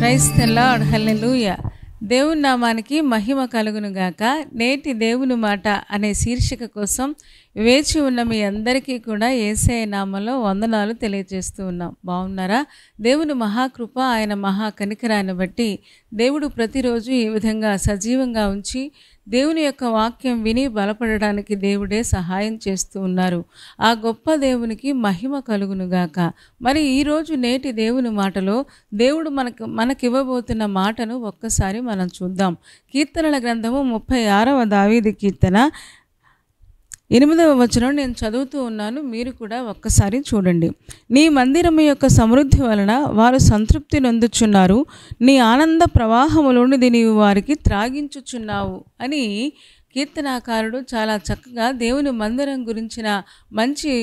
Praise the lord, హల్లెలూయా. దేవుని నామానికి మహిమ కలుగును గాక. నేటి దేవుని మాట అనే శీర్షిక కోసం వేచి ఉన్న మీ అందరికీ కూడా యేసయ్య నామములో వందనాలు తెలియజేస్తూ ఉన్నాం. బాగున్నారా? దేవుని మహాకృప, ఆయన మహా కనికరాన్ని బట్టి దేవుడు ప్రతిరోజు ఈ విధంగా సజీవంగా ఉంచి దేవుని యొక్క వాక్యం విని బలపడడానికి దేవుడే సహాయం చేస్తూ ఉన్నారు. ఆ గొప్ప దేవునికి మహిమ కలుగునుగాక. మరి ఈరోజు నేటి దేవుని మాటలో దేవుడు మనకివ్వబోతున్న మాటను ఒక్కసారి మనం చూద్దాం. కీర్తనల గ్రంథము 36వ దావీదు కీర్తన 8వ వచనం నేను చదువుతూ ఉన్నాను, మీరు కూడా ఒక్కసారి చూడండి. నీ మందిరము యొక్క సమృద్ధి వలన వారు సంతృప్తి నొందుచున్నారు, నీ ఆనంద ప్రవాహములోనిది నీవు వారికి త్రాగించుచున్నావు అని కీర్తనాకారుడు చాలా చక్కగా దేవుని మందిరం గురించిన మంచి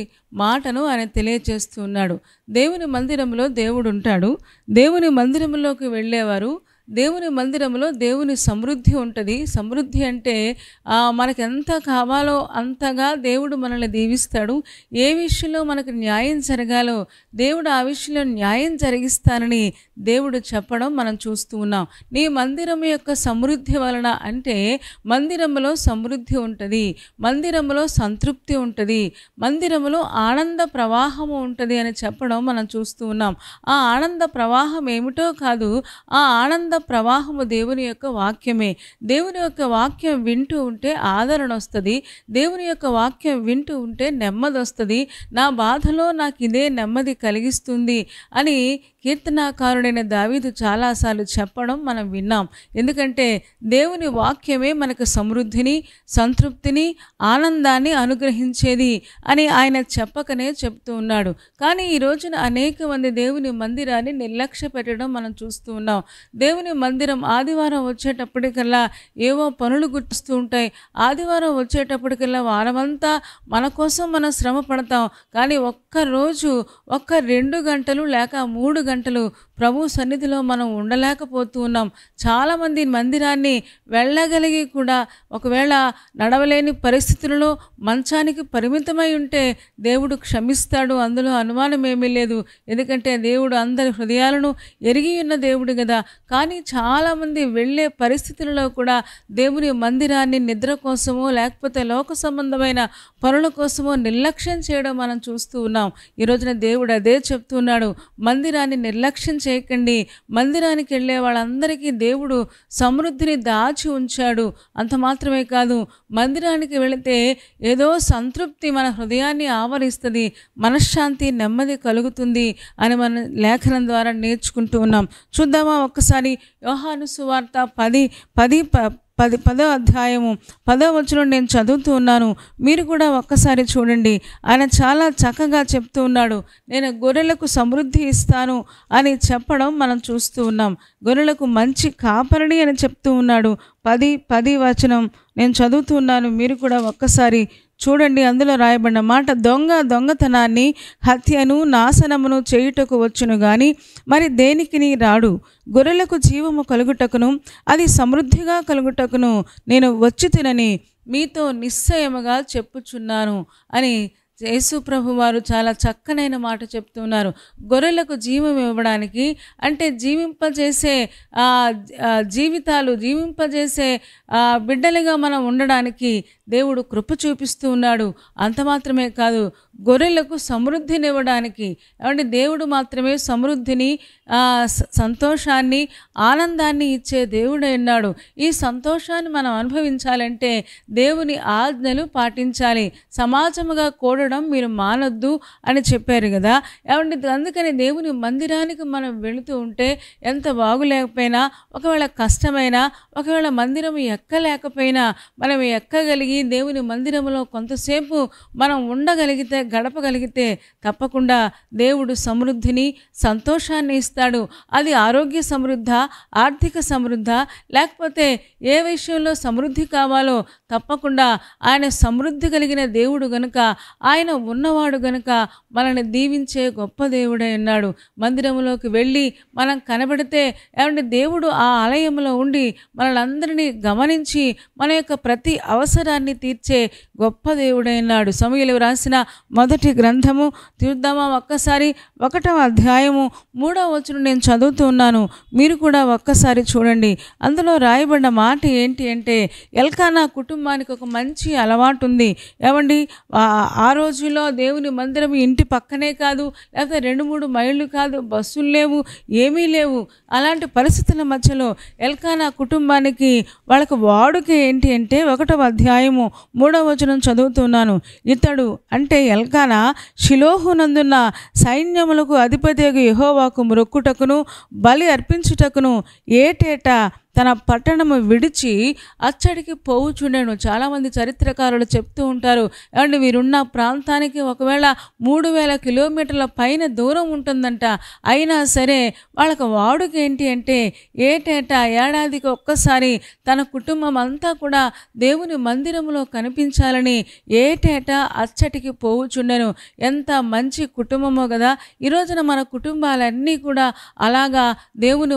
మాటను ఆయన తెలియచేస్తూ ఉన్నాడు. దేవుని మందిరంలో దేవుడు ఉంటాడు. దేవుని మందిరంలోకి వెళ్ళేవారు దేవుని మందిరంలో దేవుని సమృద్ధి ఉంటుంది. సమృద్ధి అంటే మనకు ఎంత కావాలో అంతగా దేవుడు మనల్ని దీవిస్తాడు. ఏ విషయంలో మనకు న్యాయం జరగాలో దేవుడు ఆ విషయంలో న్యాయం జరిగిస్తానని దేవుడు చెప్పడం మనం చూస్తూ ఉన్నాం. నీ మందిరం యొక్క సమృద్ధి వలన అంటే మందిరంలో సమృద్ధి ఉంటుంది, మందిరంలో సంతృప్తి ఉంటుంది, మందిరంలో ఆనంద ప్రవాహము ఉంటుంది అని చెప్పడం మనం చూస్తూ ఉన్నాం. ఆ ఆనంద ప్రవాహం ఏమిటో కాదు, ఆ ఆనంద ప్రవాహము దేవుని యొక్క వాక్యమే. దేవుని యొక్క వాక్యం వింటూ ఉంటే ఆదరణ వస్తుంది, దేవుని యొక్క వాక్యం వింటూ ఉంటే నెమ్మది వస్తుంది. నా బాధలో నాకు ఇదే నెమ్మది కలిగిస్తుంది అని కీర్తనాకారుడైన దావీదు చాలాసార్లు చెప్పడం మనం విన్నాం. ఎందుకంటే దేవుని వాక్యమే మనకు సమృద్ధిని, సంతృప్తిని, ఆనందాన్ని అనుగ్రహించేది అని ఆయన చెప్పకనే చెప్తూ ఉన్నాడు. కానీ ఈ రోజున అనేక మంది దేవుని మందిరాన్ని నిర్లక్ష్య పెట్టడం మనం చూస్తూ ఉన్నాం. దేవుని మందిరం ఆదివారం వచ్చేటప్పటికల్లా ఏవో పనులు గుర్తిస్తూ ఉంటాయి. ఆదివారం వచ్చేటప్పటికల్లా వారమంతా మన కోసం మనం శ్రమ పడతాం. కానీ ఒక్కరోజు 2 గంటలు లేక 3 గంటలు ప్రభు సన్నిధిలో మనం ఉండలేకపోతూ ఉన్నాం. చాలామంది మందిరాన్ని వెళ్ళగలిగి కూడా ఒకవేళ నడవలేని పరిస్థితులలో మంచానికి పరిమితమై ఉంటే దేవుడు క్షమిస్తాడు, అందులో అనుమానం ఏమీ లేదు. ఎందుకంటే దేవుడు అందరి హృదయాలను ఎరిగి ఉన్న దేవుడు కదా. కానీ చాలామంది వెళ్ళే పరిస్థితులలో కూడా దేవుని మందిరాన్ని నిద్ర కోసమో లేకపోతే లోక సంబంధమైన పనుల కోసమో నిర్లక్ష్యం చేయడం మనం చూస్తూ ఉన్నాం. ఈ రోజున దేవుడు అదే చెప్తున్నాడు, మందిరాన్ని నిర్లక్ష్యం చేయకండి. మందిరానికి వెళ్ళే వాళ్ళందరికీ దేవుడు సమృద్ధిని దాచి ఉంచాడు. అంత మాత్రమే కాదు, మందిరానికి వెళితే ఏదో సంతృప్తి మన హృదయాన్ని ఆవరిస్తుంది, మనశ్శాంతి, నెమ్మది కలుగుతుంది అని మన లేఖనం ద్వారా నేర్చుకుంటూ ఉన్నాం. చూద్దామా ఒక్కసారి యోహాను సువార్త 10వ అధ్యాయము 10వ వచనం నేను చదువుతూ ఉన్నాను, మీరు కూడా ఒక్కసారి చూడండి. ఆయన చాలా చక్కగా చెప్తూ ఉన్నాడు. నేను గొర్రెలకు సమృద్ధి ఇస్తాను అని చెప్పడం మనం చూస్తూ ఉన్నాం. గొర్రెలకు మంచి కాపరిని అని చెప్తూ ఉన్నాడు. 10 వచనం నేను చదువుతూ ఉన్నాను, మీరు కూడా ఒక్కసారి చూడండి. అందులో రాయబడిన మాట, దొంగతనాన్ని, హత్యను, నాశనమును చేయుటకు వచ్చును గాని మరి దేనికిని రాడు. గొర్రెలకు జీవము కలుగుటకును అది సమృద్ధిగా కలుగుటకును నేను వచ్చి తినని మీతో నిశ్చయముగా చెప్పుచున్నాను అని యేసు ప్రభు వారు చాలా చక్కనైన మాట చెప్తున్నారు. గొర్రెలకు జీవం ఇవ్వడానికి అంటే జీవింపజేసే జీవింపజేసే బిడ్డలుగా మనం ఉండడానికి దేవుడు కృప చూపిస్తూ ఉన్నాడు. అంత మాత్రమే కాదు, గొర్రెలకు సమృద్ధినివ్వడానికి. ఏమంటే దేవుడు మాత్రమే సమృద్ధిని, సంతోషాన్ని, ఆనందాన్ని ఇచ్చే దేవుడే ఉన్నాడు. ఈ సంతోషాన్ని మనం అనుభవించాలంటే దేవుని ఆజ్ఞలు పాటించాలి. సమాజముగా కూడడం మీరు మానొద్దు అని చెప్పారు కదా. ఏమంటే అందుకని దేవుని మందిరానికి మనం వెళుతూ ఉంటే ఎంత బాగులేకపోయినా, ఒకవేళ కష్టమైనా, ఒకవేళ మందిరం ఎక్కలేకపోయినా మనం ఎక్కగలిగి దేవుని మందిరంలో కొంతసేపు మనం ఉండగలిగితే, గడపగలిగితే తప్పకుండా దేవుడు సమృద్ధిని, సంతోషాన్ని ఇస్తాడు. అది ఆరోగ్య సమృద్ధ, ఆర్థిక సమృద్ధ, లేకపోతే ఏ విషయంలో సమృద్ధి కావాలో తప్పకుండా ఆయన సమృద్ధి కలిగిన దేవుడు గనుక ఆయన ఉన్నవాడు గనుక మనల్ని దీవించే గొప్ప దేవుడై ఉన్నాడు. మందిరంలోకి వెళ్ళి మనం కనబడితే ఏమంటే దేవుడు ఆ ఆలయంలో ఉండి మనలందరినీ గమనించి మన యొక్క ప్రతి అవసరాన్ని తీర్చే గొప్ప దేవుడై ఉన్నాడు. సమూయేలు రాసిన మొదటి గ్రంథము చూద్దామా ఒక్కసారి, 1వ అధ్యాయము 3వ వచనం నేను చదువుతూ ఉన్నాను, మీరు కూడా ఒక్కసారి చూడండి. అందులో రాయబడిన మాట ఏంటి అంటే, ఎల్కానా కుటుంబానికి ఒక మంచి అలవాటు ఉంది. ఏమండి, ఆ రోజుల్లో దేవుని మందిరం ఇంటి పక్కనే కాదు, లేకపోతే 2-3 మైళ్ళు కాదు, బస్సులు లేవు, ఏమీ లేవు. అలాంటి పరిస్థితుల మధ్యలో ఎల్కానా కుటుంబానికి వాళ్ళకు వాడుక ఏంటి అంటే 1వ అధ్యాయము 3వ వచనం చదువుతున్నాను. ఇతడు అంటే ఎల్కానా షిలోహునందున్న సైన్యములకు అధిపతియగు యెహోవాకు మొక్కుటకును బలి అర్పించుటకును ఏటేటా తన పట్టణము విడిచి అచ్చడికి పోవుచుండెను. చాలామంది చరిత్రకారులు చెప్తూ ఉంటారు, ఏమంటే వీరున్న ప్రాంతానికి ఒకవేళ 3000 కిలోమీటర్ల పైన దూరం ఉంటుందంట. అయినా సరే వాళ్ళకి వాడుక ఏంటి అంటే ఏటేటా ఏడాదికి ఒక్కసారి తన కుటుంబం అంతా కూడా దేవుని మందిరంలో కనిపించాలని ఏటేటా అచ్చటికి పోవుచుండెను. ఎంత మంచి కుటుంబమో కదా. ఈరోజున మన కుటుంబాలన్నీ కూడా అలాగా దేవుని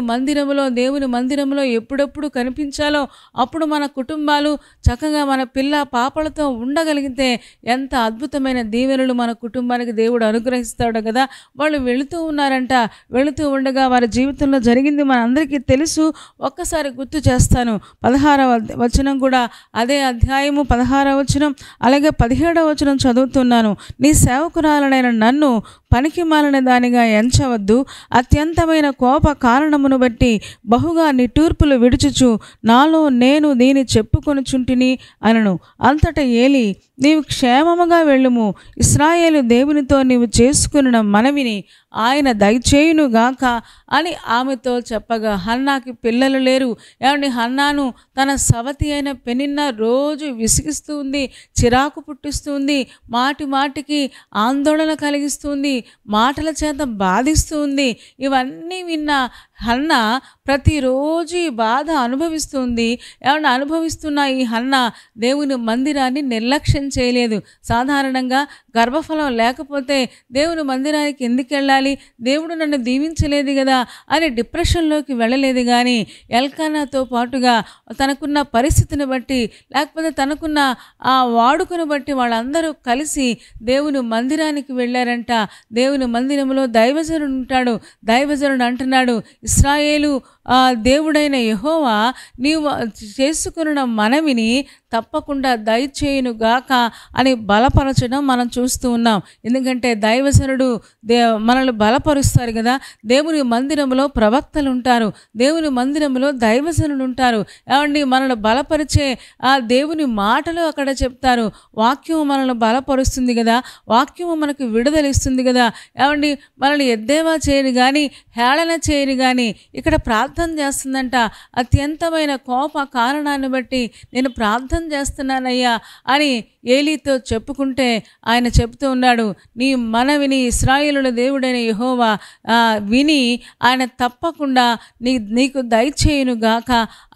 మందిరంలో ఎప్పుడెప్పుడు కనిపించాలో అప్పుడు మన కుటుంబాలు చక్కగా మన పిల్ల పాపలతో ఉండగలిగితే ఎంత అద్భుతమైన దీవెనలు మన కుటుంబానికి దేవుడు అనుగ్రహిస్తాడు కదా. వాళ్ళు వెళుతూ ఉన్నారంట. వెళుతూ ఉండగా వారి జీవితంలో జరిగింది మన అందరికీ తెలుసు. ఒక్కసారి గుర్తు చేస్తాను. 16వ వచనం కూడా అదే అధ్యాయము 16వ వచనం అలాగే 17వ వచనం చదువుతున్నాను. నీ సేవకురాలనైన నన్ను పనికి మాలిన దానిగా ఎంచవద్దు. అత్యంతమైన కోప కారణమును బట్టి బహుగా నిట్టూర్పులు విడుచుచు నాలో నేను దీని చెప్పుకొనుచుంటిని అనను. అంతటా ఏలి, నీవు క్షేమముగా వెళ్ళుము, ఇశ్రాయేలు దేవునితో నీవు చేసుకున్న మనవిని ఆయన దయచేయునుగాక అని ఆమెతో చెప్పగా, హన్నాకి పిల్లలు లేరు. ఏమండి, హన్నాను తన సవతి అయిన పెనిన్న రోజు విసిగిస్తూ ఉంది, చిరాకు పుట్టిస్తుంది, మాటి మాటికి ఆందోళన కలిగిస్తుంది, మాటల చేత బాధిస్తూ ఉంది. ఇవన్నీ విన్న హన్నా ప్రతిరోజు ఈ బాధ అనుభవిస్తుంది. ఏమన్నా అనుభవిస్తున్న ఈ హన్నా దేవుని మందిరాన్ని నిర్లక్ష్యం చేయలేదు. సాధారణంగా గర్భఫలం లేకపోతే దేవుని మందిరానికి ఎందుకు వెళ్ళాలి, దేవుడు నన్ను దీవించలేదు కదా అని డిప్రెషన్లోకి వెళ్ళలేదు. కానీ ఎల్కానాతో పాటుగా తనకున్న పరిస్థితిని బట్టి లేకపోతే తనకున్న ఆ వాడుకను బట్టి వాళ్ళందరూ కలిసి దేవుని మందిరానికి వెళ్ళారంట. దేవుని మందిరంలో దైవజనుడు ఉంటాడు. దైవజనుడు అంటున్నాడు, ఇశ్రాయేలు దేవుడైన యెహోవా నీవు చేసుకున్న మనవిని తప్పకుండా దయచేయునుగాక అని బలపరచడం మనం చూస్తూ ఉన్నాం. ఎందుకంటే దైవజనుడు మనల్ని బలపరుస్తారు కదా. దేవుని మందిరంలో ప్రవక్తలు ఉంటారు, దేవుని మందిరంలో దైవజనులు ఉంటారు. ఏమండి, మనల్ని బలపరిచే ఆ దేవుని మాటలు అక్కడ చెప్తారు. వాక్యం మనల్ని బలపరుస్తుంది కదా, వాక్యము మనకు విడుదలిస్తుంది కదా. ఏమండి, మనల్ని ఎద్దేవా చేయని కానీ హేళన చేయని కానీ ఇక్కడ ప్రార్థన చేస్తుందంట. అత్యంతమైన కోప కారణాన్ని బట్టి నేను ప్రార్థన చేస్తున్నానయ్యా అని ఏలీతో చెప్పుకుంటే ఆయన చెప్తూ ఉన్నాడు, నీ మనవిని ఇశ్రాయేలుల దేవుడైన యెహోవా విని ఆయన తప్పకుండా నీకు దయచేయునుగాక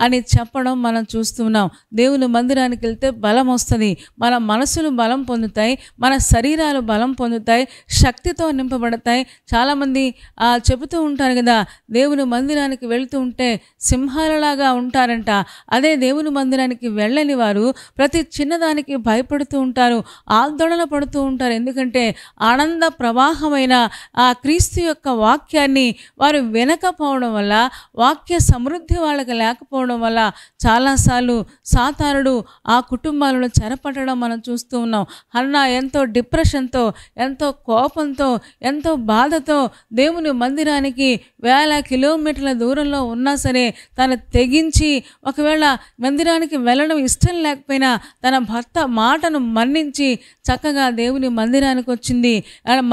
అని చెప్పడం మనం చూస్తున్నాం. దేవుని మందిరానికి వెళ్తే బలం వస్తుంది, మన మనసులు బలం పొందుతాయి, మన శరీరాలు బలం పొందుతాయి, శక్తితో నింపబడతాయి. చాలామంది చెబుతూ ఉంటారు కదా, దేవుని మందిరానికి వెళుతూ ఉంటే సింహాలలాగా ఉంటారంట. అదే దేవుని మందిరానికి వెళ్ళని వారు ప్రతి చిన్నదానికి భయపడుతూ ఉంటారు, ఆందోళన పడుతూ ఉంటారు. ఎందుకంటే ఆనంద ప్రవాహమైన ఆ క్రీస్తు యొక్క వాక్యాన్ని వారు వినకపోవడం వల్ల, వాక్య సమృద్ధి వాళ్ళకి లేకపోవడం వల్ల చాలాసార్లు సాతానుడు ఆ కుటుంబాలను చెరపట్టడం మనం చూస్తూ ఉన్నాం. హన్నా ఎంతో డిప్రెషన్తో, ఎంతో కోపంతో, ఎంతో బాధతో దేవుని మందిరానికి 1000 కిలోమీటర్ల దూరంలో ఉన్నా సరే తను తెగించి, ఒకవేళ మందిరానికి వెళ్ళడం ఇష్టం లేకపోయినా తన భర్త మాటను మన్నించి చక్కగా దేవుని మందిరానికి వచ్చింది.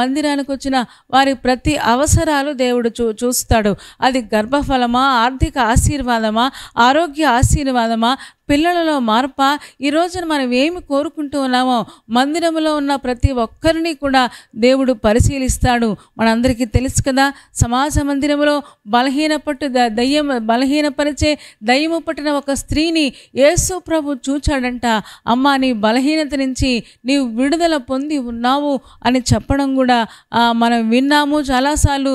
మందిరానికి వచ్చిన వారి ప్రతి అవసరాలు దేవుడు చూస్తాడు. అది గర్భఫలమా, ఆర్థిక ఆశీర్వాదమా, ఆరోగ్య ఆశీర్వాదమా, పిల్లలలో మార్పా? ఈ రోజున మనం ఏమి కోరుకుంటూ ఉన్నామో మందిరంలో ఉన్న ప్రతి ఒక్కరిని కూడా దేవుడు పరిశీలిస్తాడు. మనందరికీ తెలుసు కదా, సమాజ మందిరంలో బలహీనపరిచే దయ్యము పట్టిన ఒక స్త్రీని యేసు ప్రభు చూచాడంట. అమ్మా, నీ బలహీనత నుంచి నీవు విడుదల పొంది ఉన్నావు అని చెప్పడం కూడా మనం విన్నాము. చాలాసార్లు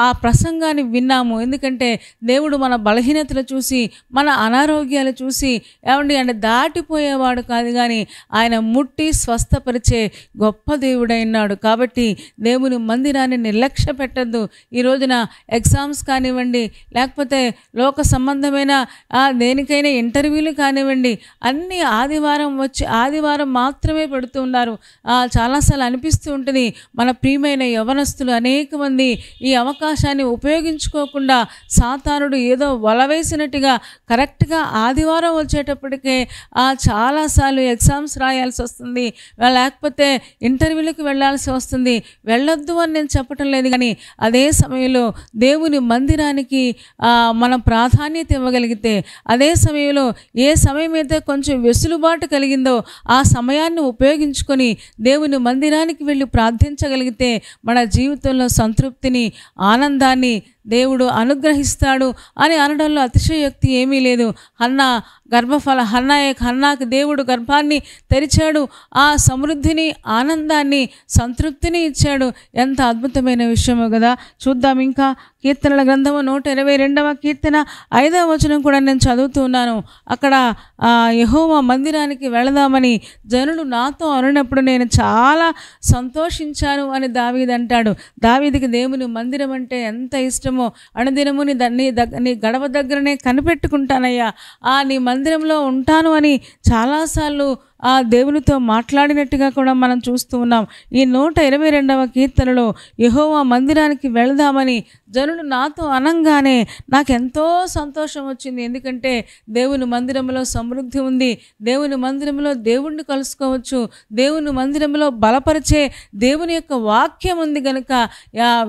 ఆ ప్రసంగాన్ని విన్నాము. ఎందుకంటే దేవుడు మన బలహీనతలు చూసి, మన అనారోగ్యాలు చూసి అంటే దాటిపోయేవాడు కాదు, కానీ ఆయన ముట్టి స్వస్థపరిచే గొప్ప దేవుడైనాడు. కాబట్టి దేవుని మందిరాన్ని నిర్లక్ష్య పెట్టద్దు. ఈ రోజున ఎగ్జామ్స్ కానివ్వండి, లేకపోతే లోక సంబంధమైన దేనికైనా ఇంటర్వ్యూలు కానివ్వండి, అన్నీ ఆదివారం మాత్రమే పెడుతూ ఉన్నారు. చాలాసార్లు అనిపిస్తూ ఉంటుంది, మన ప్రియమైన యవనస్తులు అనేక మంది ఈ అవకాశాన్ని ఉపయోగించుకోకుండా సాతానుడు ఏదో వలవేసినట్టుగా కరెక్ట్గా ఆదివారం వచ్చేటప్పటికే చాలాసార్లు ఎగ్జామ్స్ రాయాల్సి వస్తుంది, లేకపోతే ఇంటర్వ్యూలకు వెళ్ళాల్సి వస్తుంది. వెళ్ళొద్దు అని నేను చెప్పటం లేదు, కానీ అదే సమయంలో దేవుని మందిరానికి మనం ప్రాధాన్యత ఇవ్వగలిగితే, అదే సమయంలో ఏ సమయం అయితే కొంచెం వెసులుబాటు కలిగిందో ఆ సమయాన్ని ఉపయోగించుకొని దేవుని మందిరానికి వెళ్ళి ప్రార్థించగలిగితే మన జీవితంలో సంతృప్తిని, ఆనందాన్ని దేవుడు అనుగ్రహిస్తాడు అని అనడంలో అతిశయోక్తి ఏమీ లేదు. హన్నాకి దేవుడు గర్భాన్ని తెరిచాడు, ఆ సమృద్ధిని, ఆనందాన్ని, సంతృప్తిని ఇచ్చాడు. ఎంత అద్భుతమైన విషయమో కదా. చూద్దాం ఇంకా కీర్తనల గ్రంథము 122వ కీర్తన 5వ వచనం కూడా నేను చదువుతున్నాను. అక్కడ యెహోవా మందిరానికి వెళదామని జనులు నాతో అరినప్పుడు నేను చాలా సంతోషించాను అని దావీదు అంటాడు. దావీదుకి దేవుని మందిరం అంటే ఎంత ఇష్టమో, అనుదినము నీ గడప దగ్గరనే కనిపెట్టుకుంటానయ్యా, నీ మందిరంలో ఉంటాను అని చాలాసార్లు దేవునితో మాట్లాడినట్టుగా కూడా మనం చూస్తూ ఉన్నాం. ఈ 122వ కీర్తనలో యెహోవా మందిరానికి వెళదామని జనులు నాతో అనంగానే నాకెంతో సంతోషం వచ్చింది. ఎందుకంటే దేవుని మందిరంలో సమృద్ధి ఉంది, దేవుని మందిరంలో దేవుణ్ణి కలుసుకోవచ్చు, దేవుని మందిరంలో బలపరిచే దేవుని యొక్క వాక్యం ఉంది కనుక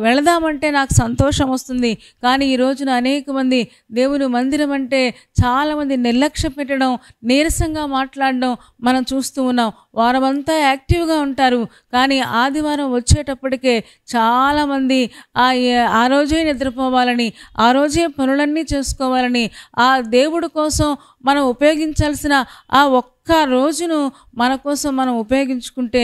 వెళదామంటే నాకు సంతోషం వస్తుంది. కానీ ఈ రోజున అనేక మంది దేవుని మందిరం అంటే చాలామంది నిర్లక్ష్య పెట్టడం, నీరసంగా మాట్లాడడం మనం చూస్తూ ఉన్నాం. వారమంతా యాక్టివ్గా ఉంటారు, కానీ ఆదివారం వచ్చేటప్పటికే చాలామంది ఆ రోజే నిద్రపోవాలని, ఆ రోజే పనులన్నీ చేసుకోవాలని, ఆ దేవుడి కోసం మనం ఉపయోగించాల్సిన ఆ ఒక్క రోజును మన కోసం మనం ఉపయోగించుకుంటే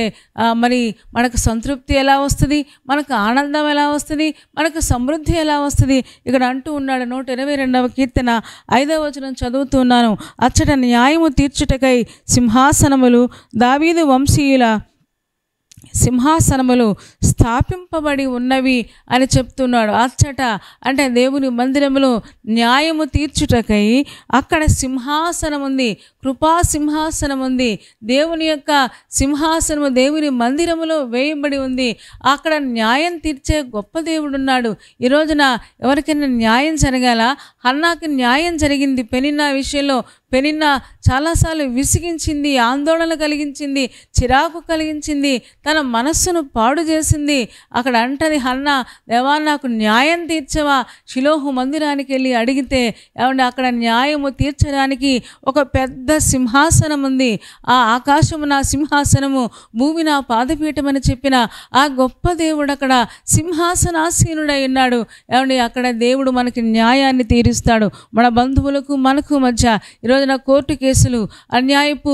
మరి మనకు సంతృప్తి ఎలా వస్తుంది, మనకు ఆనందం ఎలా వస్తుంది, మనకు సమృద్ధి ఎలా వస్తుంది. ఇక్కడ అంటూ ఉన్నాడు 122వ కీర్తన 5వ వచనం చదువుతున్నాను. అచ్చట న్యాయము తీర్చుటకై సింహాసనములు దావీదు వంశీయుల సింహాసనములు స్థాపింపబడి ఉన్నవి అని చెప్తున్నాడు. అచ్చట అంటే దేవుని మందిరములో న్యాయము తీర్చుటకై అక్కడ సింహాసనం ఉంది, కృపా సింహాసనం ఉంది. దేవుని యొక్క సింహాసనము దేవుని మందిరములో వేయబడి ఉంది. అక్కడ న్యాయం తీర్చే గొప్ప దేవుడు ఉన్నాడు. ఈ రోజున ఎవరికైనా న్యాయం జరగాల? హన్నాకి న్యాయం జరిగింది. పెనిన్నా విషయంలో పెనిన్నా చాలాసార్లు విసిగించింది, ఆందోళన కలిగించింది, చిరాకు కలిగించింది, తన మనస్సును పాడు చేసింది. అక్కడ అంటది హన్నా, దేవా నాకు న్యాయం తీర్చవా? షిలోహు మందిరానికి వెళ్ళి అడిగితే ఏమంటే అక్కడ న్యాయము తీర్చడానికి ఒక పెద్ద సింహాసనం ఉంది. ఆ ఆకాశము నా సింహాసనము, భూమి నా పాదపీఠం అని చెప్పిన ఆ గొప్ప దేవుడు అక్కడ సింహాసనాసీనుడై ఉన్నాడు. ఏమండి అక్కడ దేవుడు మనకి న్యాయాన్ని తీరుస్తాడు. మన బంధువులకు మనకు మధ్య ఈరోజున కోర్టు కేసులు, అన్యాయపు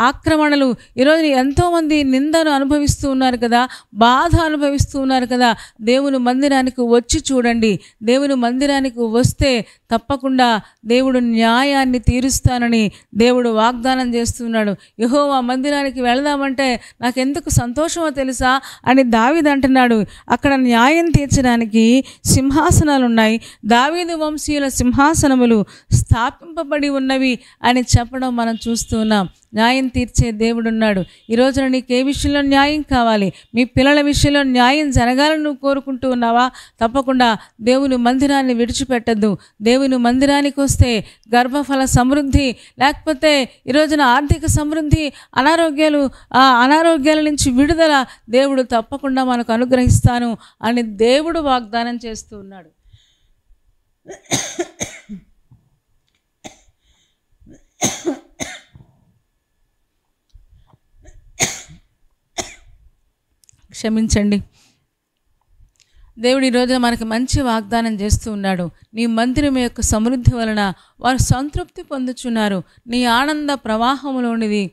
ఆక్రమణలు, ఈరోజు ఎంతోమంది నిందను అనుభవిస్తూ ఉన్నారు కదా, బాధ అనుభవిస్తూ ఉన్నారు కదా. దేవుని మందిరానికి వచ్చి చూడండి. దేవుని మందిరానికి వస్తే తప్పకుండా దేవుడు న్యాయాన్ని తీరుస్తానని దేవుడు వాగ్దానం చేస్తున్నాడు. యెహోవా మందిరానికి వెళదామంటే నాకెందుకు సంతోషమో తెలుసా అని దావీదు అంటున్నాడు. అక్కడ న్యాయం తీర్చడానికి సింహాసనాలు ఉన్నాయి, దావీదు వంశీయుల సింహాసనములు స్థాపింపబడి ఉన్నవి అని చెప్పడం మనం చూస్తూ ఉన్నాం. న్యాయం తీర్చే దేవుడు ఉన్నాడు. ఈ రోజున నీకు ఏ విషయంలో న్యాయం కావాలి? మీ పిల్లల విషయంలో న్యాయం జరగాలని నువ్వు కోరుకుంటూ ఉన్నావా? తప్పకుండా దేవుని మందిరాన్ని విడిచిపెట్టద్దు. దేవుని మందిరానికి వస్తే గర్భఫల సమృద్ధి, లేకపోతే ఈ రోజున ఆర్థిక సమృద్ధి, అనారోగ్యాల నుంచి విడుదల దేవుడు తప్పకుండా మనకు అనుగ్రహిస్తాను అని దేవుడు వాగ్దానం చేస్తూ ఉన్నాడు. క్షమించండి. దేవుడు ఈరోజు మనకు మంచి వాగ్దానం చేస్తూ ఉన్నాడు. నీ మందిరం యొక్క సమృద్ధి వలన వారు సంతృప్తి పొందుచున్నారు. నీ ఆనంద ప్రవాహంలోనిది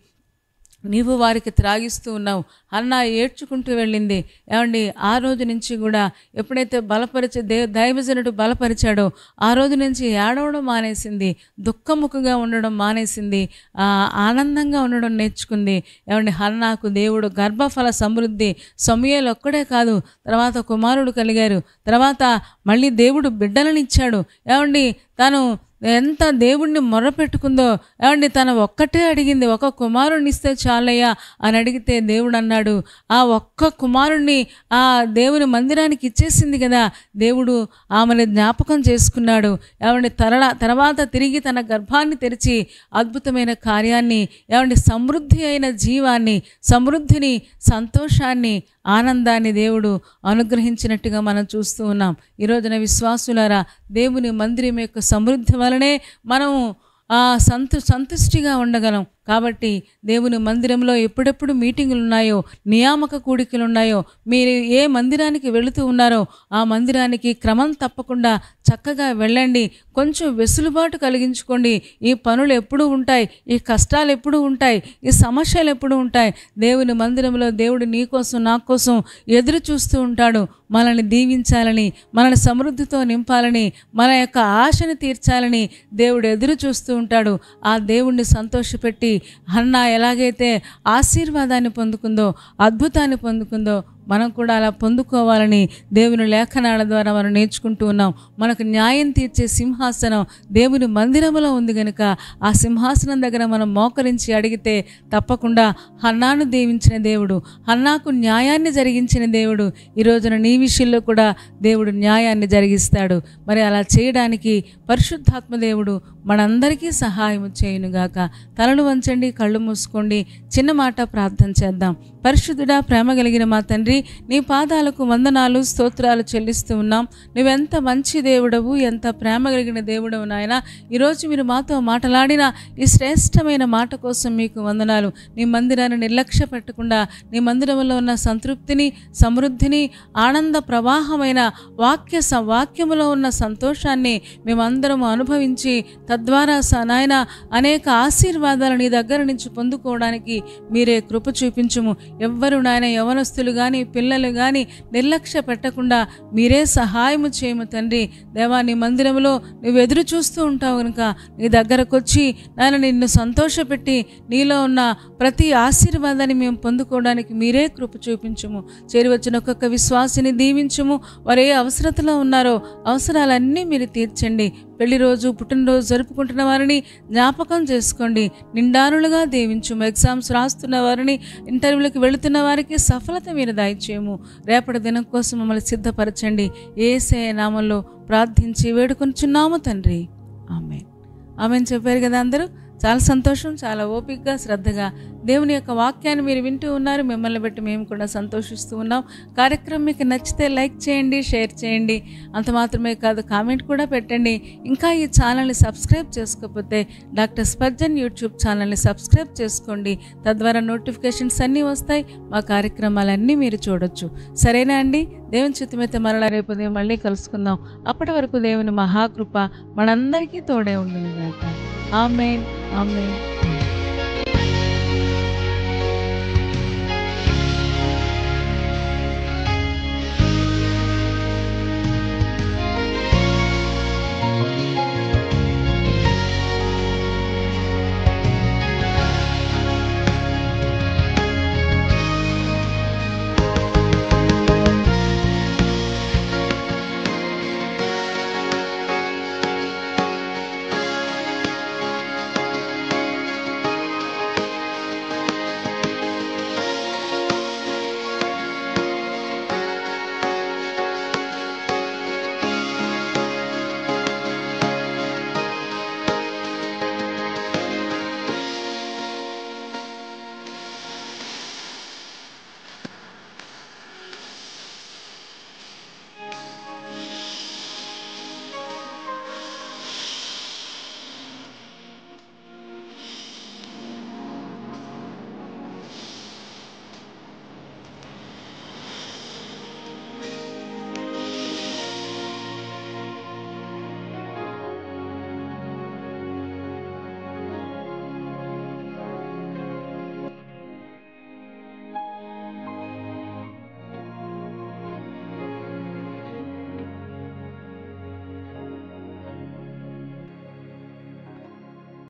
నీవు వారికి త్రాగిస్తూ ఉన్నావు. అన్న ఏడ్చుకుంటూ వెళ్ళింది. ఏమండి, ఆ రోజు నుంచి కూడా ఎప్పుడైతే దైవజనుడు బలపరిచాడో ఆ రోజు నుంచి ఏడవడం మానేసింది, దుఃఖముఖంగా ఉండడం మానేసింది, ఆనందంగా ఉండడం నేర్చుకుంది. ఏమండి, హన్నాకు దేవుడు గర్భఫల సమృద్ధి, సమూయేలు ఒక్కడే కాదు, తర్వాత కుమారుడు కలిగారు, తర్వాత మళ్ళీ దేవుడు బిడ్డలనిచ్చాడు. ఏమండి, తను ఎంత దేవుణ్ణి మొర్రపెట్టుకుందో, ఏమండి, తన ఒక్కటే అడిగింది, ఒక కుమారుణ్ణి ఇస్తే చాలయ్యా అని అడిగితే దేవుడు అన్నాడు, ఆ ఒక్క కుమారుణ్ణి ఆ దేవుని మందిరానికి ఇచ్చేసింది కదా, దేవుడు ఆమెను జ్ఞాపకం చేసుకున్నాడు. ఏమండి, తర్వాత తిరిగి తన గర్భాన్ని తెరిచి అద్భుతమైన కార్యాన్ని, ఏమండి, సమృద్ధి అయిన జీవాన్ని, సమృద్ధిని, సంతోషాన్ని, ఆనందాన్ని దేవుడు అనుగ్రహించినట్టుగా మనం చూస్తూ ఉన్నాం. ఈరోజున విశ్వాసులారా, దేవుని మందిరం యొక్క సమృద్ధి వలనే మనము సంతుష్టిగా ఉండగలం. కాబట్టి దేవుని మందిరంలో ఎప్పుడెప్పుడు మీటింగులు ఉన్నాయో, నియామక కూడికలు ఉన్నాయో, మీరు ఏ మందిరానికి వెళుతూ ఉన్నారో ఆ మందిరానికి క్రమం తప్పకుండా చక్కగా వెళ్ళండి. కొంచెం వెసులుబాటు కలిగించుకోండి. ఈ పనులు ఎప్పుడు ఉంటాయి, ఈ కష్టాలు ఎప్పుడు ఉంటాయి, ఈ సమస్యలు ఎప్పుడు ఉంటాయి. దేవుని మందిరంలో దేవుడు నీ కోసం, నా కోసం ఎదురు చూస్తూ ఉంటాడు. మనల్ని దీవించాలని, మనల్ని సమృద్ధితో నింపాలని, మన యొక్క ఆశను తీర్చాలని దేవుడు ఎదురు చూస్తూ ఉంటాడు. ఆ దేవుణ్ణి సంతోషపెట్టి హన్నా ఎలాగైతే ఆశీర్వాదాన్ని పొందుకుందో, అద్భుతాన్ని పొందుకుందో, మనం కూడా అలా పొందుకోవాలని దేవుని లేఖనాల ద్వారా మనం నేర్చుకుంటూ ఉన్నాం. మనకు న్యాయం తీర్చే సింహాసనం దేవుని మందిరంలో ఉంది కనుక ఆ సింహాసనం దగ్గర మనం మోకరించి అడిగితే తప్పకుండా హన్నాను దీవించిన దేవుడు, హన్నాకు న్యాయాన్ని జరిగించిన దేవుడు ఈ రోజున నీ విషయంలో కూడా దేవుడు న్యాయాన్ని జరిగిస్తాడు. మరి అలా చేయడానికి పరిశుద్ధాత్మ దేవుడు మనందరికీ సహాయం చేయునుగాక. తలలు వంచండి, కళ్ళు మూసుకోండి, చిన్న మాట ప్రార్థన చేద్దాం. పరిశుద్ధుడా, ప్రేమ కలిగిన మా తండ్రి, నీ పాదాలకు వందనాలు, స్తోత్రాలు చెల్లిస్తూ ఉన్నాం. నువ్వెంత మంచి దేవుడవు, ఎంత ప్రేమ కలిగిన దేవుడవు నాయన. ఈరోజు మీరు మాతో మాట్లాడిన ఈ శ్రేష్టమైన మాట కోసం మీకు వందనాలు. నీ మందిరాన్ని నిర్లక్ష్య పెట్టకుండా, నీ మందిరంలో ఉన్న సంతృప్తిని, సమృద్ధిని, ఆనంద ప్రవాహమైన వాక్యములో ఉన్న సంతోషాన్ని మేమందరం అనుభవించి తద్వారా నాయన అనేక ఆశీర్వాదాలు నీ దగ్గర నుంచి పొందుకోవడానికి మీరే కృప చూపించుము. ఎవ్వరు నాయన, యవనస్తులు కానీ పిల్లలు కానీ నిర్లక్ష్య పెట్టకుండా మీరే సహాయము చేయము తండ్రి. దేవా, నీ మందిరంలో నువ్వు ఎదురు చూస్తూ ఉంటావు కనుక నీ దగ్గరకు వచ్చి నాయన నిన్ను సంతోషపెట్టి నీలో ఉన్న ప్రతి ఆశీర్వాదాన్ని మేము పొందుకోవడానికి మీరే కృప చూపించుము. చేరివచ్చిన ఒక్కొక్క విశ్వాసిని దీవించుము. వారు ఏ అవసరతలో ఉన్నారో అవసరాలన్నీ మీరు తీర్చండి. పెళ్లి రోజు, పుట్టినరోజు జరుపుకుంటున్న వారిని జ్ఞాపకం చేసుకోండి, నిండారులుగా దీవించుము. ఎగ్జామ్స్ రాస్తున్న వారిని, ఇంటర్వ్యూలకు వెళుతున్న వారికి సఫలత మీరు దయచేయము. రేపటి దినం కోసం మమ్మల్ని సిద్ధపరచండి. యేసయ్య నామములో ప్రార్థించి వేడుకొనుచున్నాము తండ్రి. ఆమేన్. ఆమేన్ చెప్పారు కదా అందరూ. చాలా సంతోషం. చాలా ఓపికగా, శ్రద్ధగా దేవుని యొక్క వాక్యాన్ని మీరు వింటూ ఉన్నారు. మిమ్మల్ని బట్టి మేము కూడా సంతోషిస్తూ ఉన్నాం. కార్యక్రమం మీకు నచ్చితే లైక్ చేయండి, షేర్ చేయండి. అంత మాత్రమే కాదు, కామెంట్ కూడా పెట్టండి. ఇంకా ఈ ఛానల్ని సబ్స్క్రైబ్ చేసుకోకపోతే డాక్టర్ స్పర్జన్ యూట్యూబ్ ఛానల్ని సబ్స్క్రైబ్ చేసుకోండి. తద్వారా నోటిఫికేషన్స్ అన్నీ వస్తాయి. మా కార్యక్రమాలన్నీ మీరు చూడొచ్చు. సరేనా అండి? దేవుని చిత్తమైతే మరలా రేపు ఉదయం మళ్ళీ కలుసుకుందాం. అప్పటి వరకు దేవుని మహాకృప మనందరికీ తోడే ఉండును గాక. ఆమేన్. ఆమేన్.